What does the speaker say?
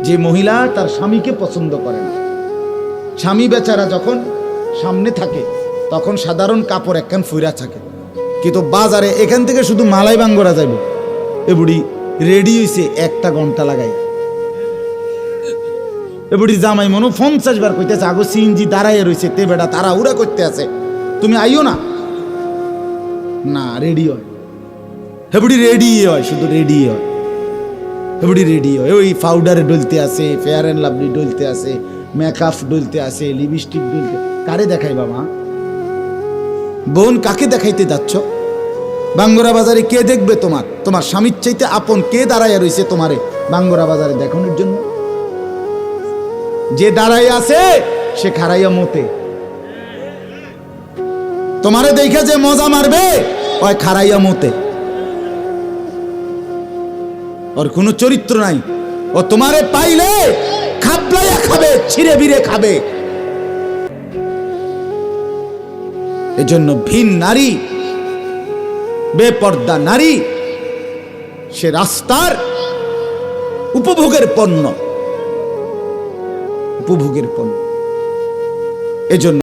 যে মহিলা তার স্বামীকে পছন্দ করে না, স্বামী বেচারা যখন সামনে থাকে তখন সাধারণ কাপড় একখান ফুইরা থাকে, কিন্তু বাজারে এখান থেকে শুধু মালাই বাঙ্গরা যাইব, এ বুড়ি রেডি হইছে 1 ঘন্টা লাগাই। এ বুড়ি জামাই মনো 50 বার কইতেছে আগো সিএনজি দাঁড়াইয়া রয়েছে, তে বেটা তারা উড়া করতে আছে, তুমি আইও না। না রেডি হয়, হে বুড়ি রেডি হয়, শুধু রেডি হয়, হে বুড়ি রেডি হয়। ওই পাউডারে ডলতে আছে, ফেয়ার অ্যান্ড লাভলি ডলতে আছে, মেকআপ ডলতে আছে, লিপস্টিক ডলতে। কারে দেখাই বাবা? বোন কাকে দেখাইতে যাচ্ছ? বাঙ্গরা বাজারে কে দেখবে তোমার? তোমার স্বামীর চাইতে আপন কে দাঁড়াইয়া রয়েছে তোমারে বাঙ্গরা বাজারে দেখানোর জন্য? যে দাঁড়াই আছে সে খারাইয়া মতে। তোমারে দেখে যে মজা মারবে ওই খারাইয়া মতে, ওর কোনো চরিত্র নাই। ও তোমারে পাইলে খাবলাইয়া খাবে, ছিঁড়ে বিড়ে খাবে। এজন্য ভিন নারী, বেপর্দা নারী, সে রাস্তার উপভোগের পণ্য, উপভোগের পণ্য। এজন্য